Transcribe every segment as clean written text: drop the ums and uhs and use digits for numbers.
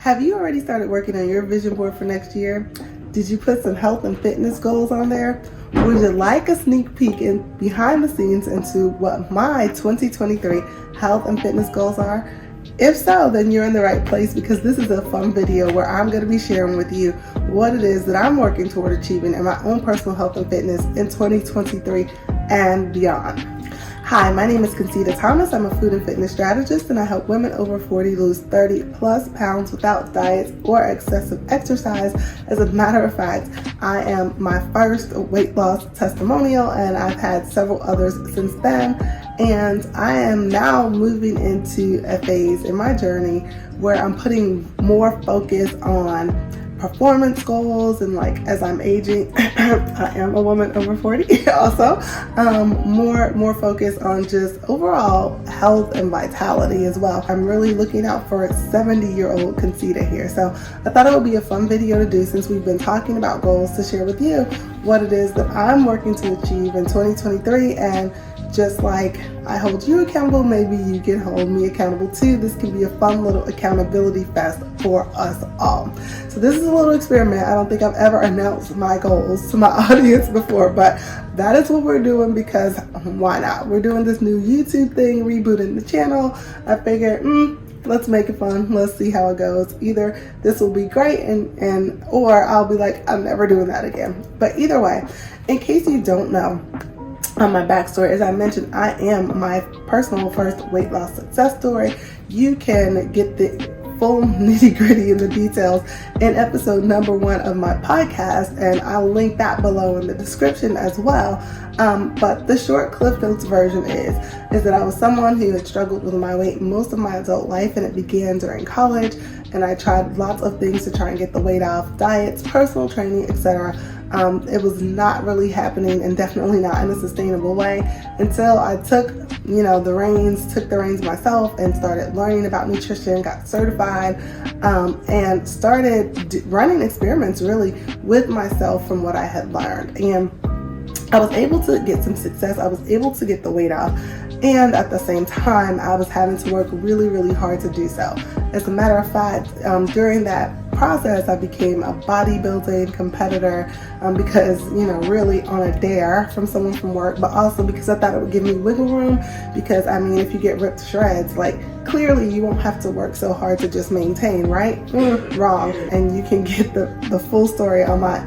Have you already started working on your vision board for next year? Did you put some health and fitness goals on there? Would you like a sneak peek in behind the scenes into what my 2023 health and fitness goals are? If so, then you're in the right place, because this is a fun video where I'm going to be sharing with you what it is that I'm working toward achieving in my own personal health and fitness in 2023 and beyond. Hi, my name is Concita Thomas. I'm a food and fitness strategist, and I help women over 40 lose 30 plus pounds without diets or excessive exercise. As a matter of fact, I am my first weight loss testimonial, and I've had several others since then. And I am now moving into a phase in my journey where I'm putting more focus on performance goals, and like as I'm aging, I am a woman over 40 also, more focus on just overall health and vitality as well. I'm really looking out for 70-year-old Concita here. So I thought it would be a fun video to do, since we've been talking about goals, to share with you what it is that I'm working to achieve in 2023. And just like I hold you accountable, maybe you can hold me accountable too. This can be a fun little accountability fest for us all. So this is a little experiment. I don't think I've ever announced my goals to my audience before, but that is what we're doing, because why not? We're doing this new YouTube thing, rebooting the channel. I figured, let's make it fun. Let's see how it goes. Either this will be great or I'll be like, I'm never doing that again. But either way, in case you don't know, my backstory, as I mentioned, I am my personal first weight loss success story. You can get the full nitty-gritty and the details in episode number 1 of my podcast, and I'll link that below in the description as well. But the short Cliff Notes version is that I was someone who had struggled with my weight most of my adult life, and it began during college, and I tried lots of things to try and get the weight off: diets, personal training, etc. It was not really happening, and definitely not in a sustainable way, until I took the reins myself and started learning about nutrition, got certified, and started running experiments really with myself from what I had learned. And I was able to get some success. I was able to get the weight off, and at the same time, I was having to work really, really hard to do so. As a matter of fact, during that process, I became a bodybuilding competitor, because, really on a dare from someone from work, but also because I thought it would give me wiggle room. Because I mean, if you get ripped to shreds, like, clearly you won't have to work so hard to just maintain, right? Wrong. And you can get the full story on my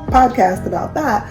podcast about that.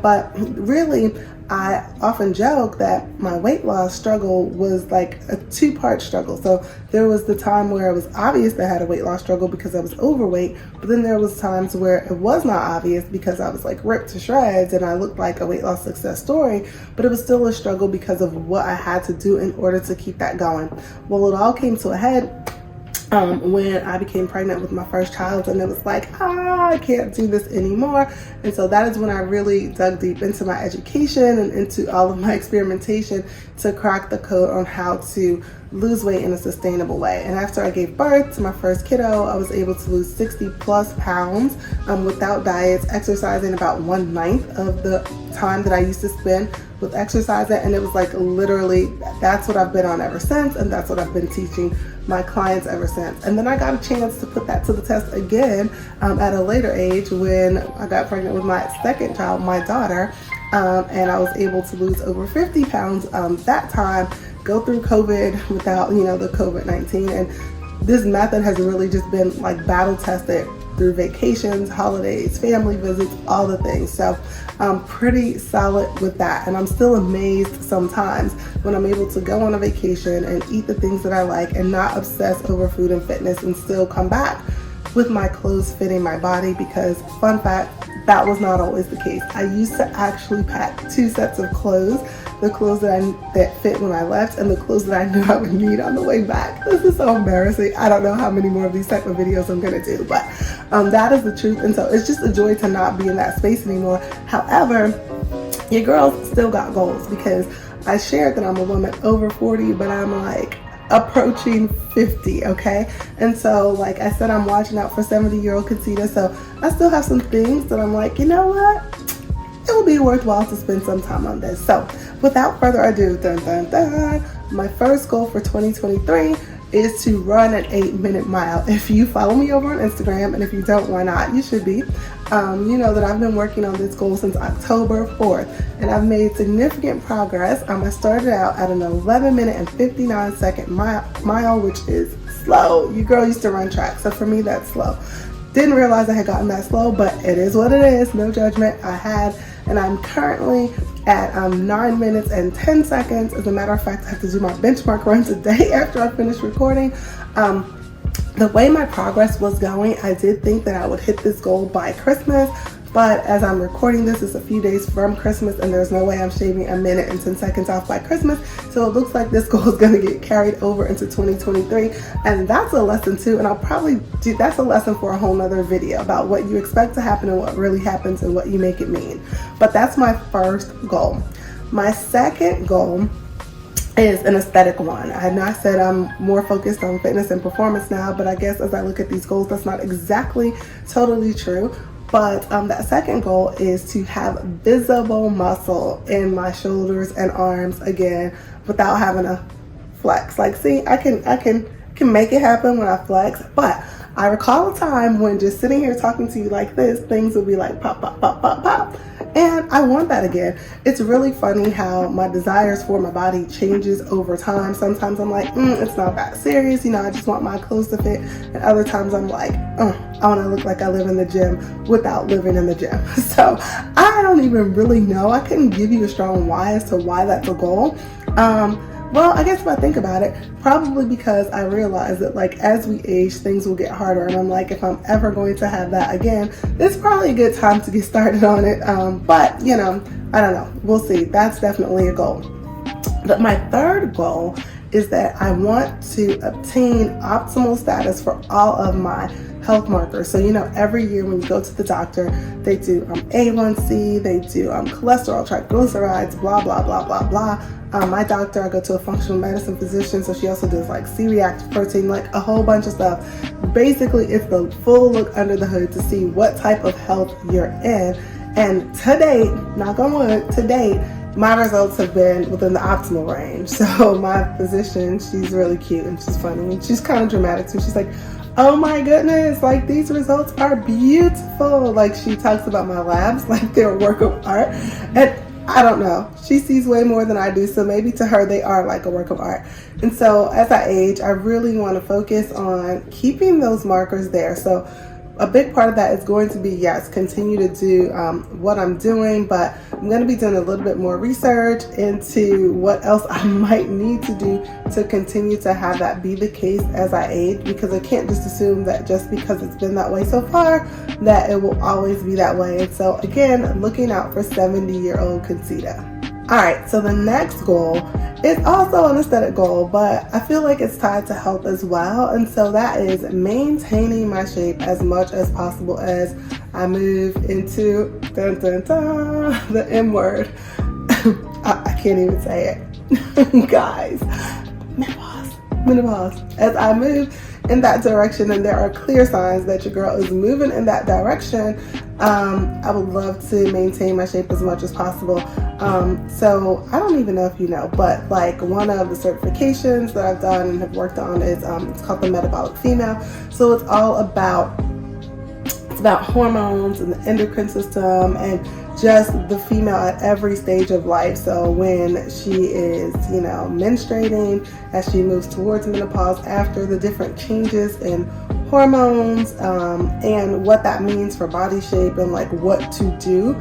But really, I often joke that my weight loss struggle was like a 2-part struggle. So there was the time where it was obvious that I had a weight loss struggle because I was overweight, but then there was times where it was not obvious because I was like ripped to shreds and I looked like a weight loss success story, but it was still a struggle because of what I had to do in order to keep that going. Well, it all came to a head when I became pregnant with my first child, and it was like, I can't do this anymore. And so that is when I really dug deep into my education and into all of my experimentation to crack the code on how to lose weight in a sustainable way. And after I gave birth to my first kiddo, I was able to lose 60 plus pounds without diets, exercising about 1/9 of the time that I used to spend with exercising. And it was like, literally, that's what I've been on ever since, and that's what I've been teaching my clients ever since. And then I got a chance to put that to the test again at a later age when I got pregnant with my second child, my daughter, and I was able to lose over 50 pounds that time, go through COVID without the COVID-19. And this method has really just been like battle tested through vacations, holidays, family visits, all the things. So I'm pretty solid with that. And I'm still amazed sometimes when I'm able to go on a vacation and eat the things that I like and not obsess over food and fitness, and still come back with my clothes fitting my body. Because fun fact, that was not always the case. I used to actually pack 2 sets of clothes: the clothes that fit when I left, and the clothes that I knew I would need on the way back. This is so embarrassing. I don't know how many more of these type of videos I'm gonna do, but that is the truth. And so it's just a joy to not be in that space anymore. However, your girl still got goals, because I shared that I'm a woman over 40, but I'm like approaching 50, okay? And so, like I said, I'm watching out for 70-year-old Concita. So I still have some things that I'm like, you know what? It will be worthwhile to spend some time on this. So without further ado, my first goal for 2023 is to run an 8-minute mile. If you follow me over on Instagram, and if you don't, why not? You should be. You know that I've been working on this goal since October 4th, and I've made significant progress. I started out at an 11-minute and 59-second mile, which is slow. Your girl used to run track, so for me that's slow. Didn't realize I had gotten that slow, but it is what it is. No judgment. And I'm currently at 9 minutes and 10 seconds. As a matter of fact, I have to do my benchmark run today after I finish recording. The way my progress was going, I did think that I would hit this goal by Christmas, but as I'm recording this, it's a few days from Christmas, and there's no way I'm shaving 1 minute and 10 seconds off by Christmas. So it looks like this goal is gonna get carried over into 2023, and that's a lesson too. And I'll probably that's a lesson for a whole nother video about what you expect to happen and what really happens and what you make it mean. But that's my first goal. My second goal is an aesthetic one. I know I said I'm more focused on fitness and performance now, but I guess as I look at these goals, that's not exactly totally true. But that second goal is to have visible muscle in my shoulders and arms again without having to flex. Like, see, I can make it happen when I flex, but I recall a time when just sitting here talking to you like this, things would be like pop, pop, pop, pop, pop. And I want that again. It's really funny how my desires for my body changes over time. Sometimes I'm like, it's not that serious. You know, I just want my clothes to fit. And other times I'm like, I want to look like I live in the gym without living in the gym. So I don't even really know. I couldn't give you a strong why as to why that's a goal. Well, I guess if I think about it, probably because I realize that like as we age, things will get harder. And I'm like, if I'm ever going to have that again, it's probably a good time to get started on it. But you know, I don't know. We'll see. That's definitely a goal. But my third goal is that I want to obtain optimal status for all of my health markers. So, you know, every year when you go to the doctor, they do A1C, they do cholesterol, triglycerides, blah, blah, blah, blah, blah. My doctor, I go to a functional medicine physician, so she also does like C-reactive protein, like a whole bunch of stuff. Basically, it's the full look under the hood to see what type of health you're in. And to date, knock on wood, to date, my results have been within the optimal range. So my physician, she's really cute and she's funny and she's kind of dramatic too. She's like, oh my goodness, like these results are beautiful. Like she talks about my labs like they're a work of art. And I don't know, she sees way more than I do, so maybe to her they are like a work of art. And so as I age, I really want to focus on keeping those markers there. So a big part of that is going to be, yes, continue to do what I'm doing, but I'm going to be doing a little bit more research into what else I might need to do to continue to have that be the case as I age, because I can't just assume that just because it's been that way so far that it will always be that way. And so again, looking out for 70-year-old Concita. All right, so the next goal is also an aesthetic goal, but I feel like it's tied to health as well. And so that is maintaining my shape as much as possible as I move into the M word. I can't even say it. Guys, menopause. As I move in that direction and there are clear signs that your girl is moving in that direction, I would love to maintain my shape as much as possible. So I don't even know if you know, but like one of the certifications that I've done and have worked on is it's called the Metabolic Female. So it's all about hormones and the endocrine system and just the female at every stage of life. So when she is, you know, menstruating, as she moves towards menopause, after the different changes in hormones, and what that means for body shape and like what to do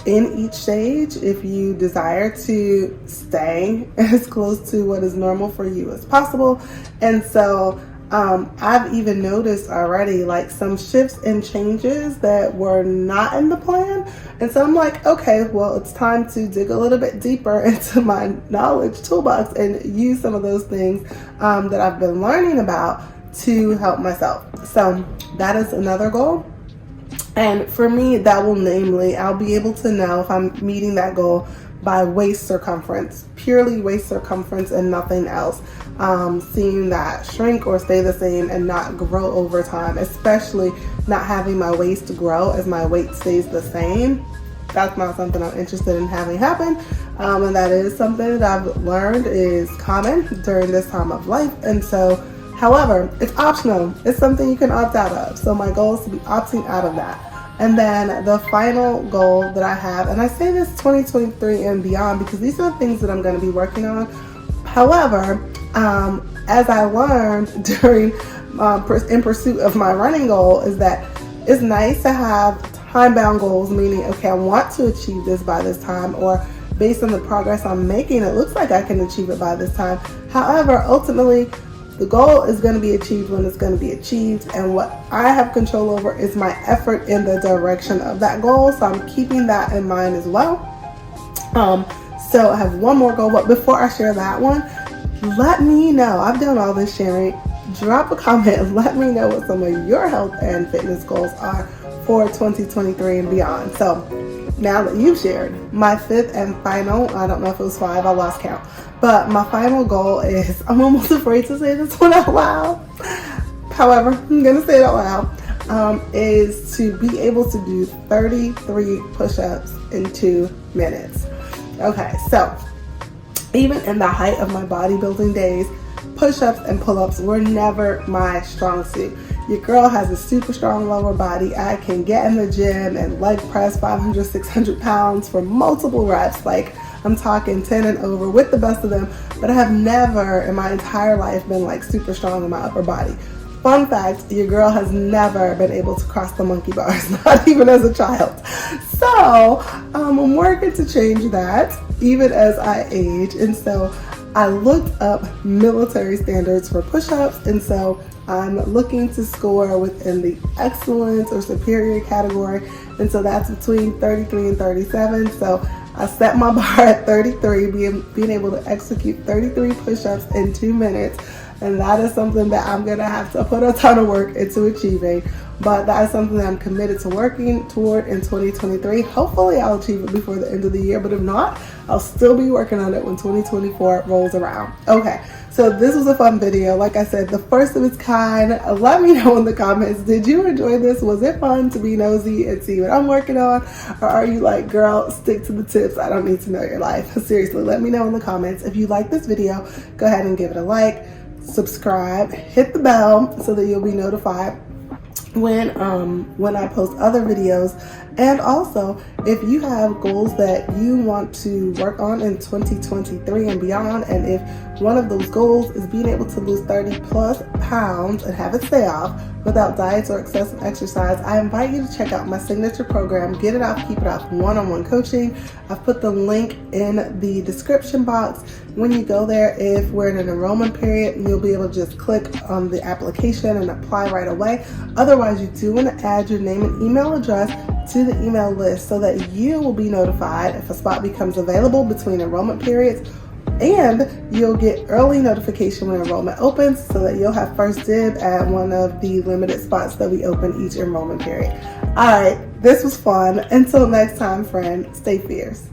in each stage if you desire to stay as close to what is normal for you as possible. And so I've even noticed already like some shifts and changes that were not in the plan. And so I'm like, okay, well, it's time to dig a little bit deeper into my knowledge toolbox and use some of those things that I've been learning about to help myself. So that is another goal. And for me, that will namely, I'll be able to know if I'm meeting that goal by waist circumference, purely waist circumference and nothing else. Seeing that shrink or stay the same and not grow over time, especially not having my waist grow as my weight stays the same. That's not something I'm interested in having happen. And that is something that I've learned is common during this time of life. And so, however, it's optional. It's something you can opt out of. So my goal is to be opting out of that. And then the final goal that I have, and I say this 2023 and beyond because these are the things that I'm going to be working on. However, as I learned during in pursuit of my running goal, is that it's nice to have time-bound goals, meaning, okay, I want to achieve this by this time, or based on the progress I'm making, it looks like I can achieve it by this time. However, ultimately, the goal is going to be achieved when it's going to be achieved, and what I have control over is my effort in the direction of that goal. So I'm keeping that in mind as well. So I have one more goal, but before I share that one, let me know. I've done all this sharing. Drop a comment and let me know what some of your health and fitness goals are for 2023 and beyond. So now that you've shared, my fifth and final, I don't know if it was 5, I lost count, but my final goal is, I'm almost afraid to say this one out loud. However, I'm going to say it out loud, is to be able to do 33 push-ups in 2 minutes. Okay, so even in the height of my bodybuilding days, push-ups and pull-ups were never my strong suit. Your girl has a super strong lower body. I can get in the gym and leg press 500, 600 pounds for multiple reps. Like, I'm talking 10 and over with the best of them, but I have never in my entire life been like super strong in my upper body. Fun fact, your girl has never been able to cross the monkey bars, not even as a child. So I'm working to change that even as I age. And so I looked up military standards for push-ups, and so I'm looking to score within the excellence or superior category, and so that's between 33 and 37. So I set my bar at 33, being able to execute 33 push-ups in 2 minutes, and that is something that I'm gonna have to put a ton of work into achieving. But that is something that I'm committed to working toward in 2023. Hopefully I'll achieve it before the end of the year, but if not, I'll still be working on it when 2024 rolls around. Okay, so this was a fun video. Like I said, the first of its kind. Let me know in the comments, did you enjoy this? Was it fun to be nosy and see what I'm working on? Or are you like, girl, stick to the tips, I don't need to know your life? Seriously, let me know in the comments. If you like this video, go ahead and give it a like, subscribe, hit the bell so that you'll be notified when I post other videos. And also, if you have goals that you want to work on in 2023 and beyond, and if one of those goals is being able to lose 30 plus pounds and have it stay off without diets or excessive exercise, I invite you to check out my signature program, Get It Off, Keep It Off one-on-one coaching. I've put the link in the description box. When you go there, if we're in an enrollment period, you'll be able to just click on the application and apply right away. Otherwise, you do want to add your name and email address to the email list so that you will be notified if a spot becomes available between enrollment periods, and you'll get early notification when enrollment opens so that you'll have first dib at one of the limited spots that we open each enrollment period. All right, this was fun. Until next time, friend, stay fierce.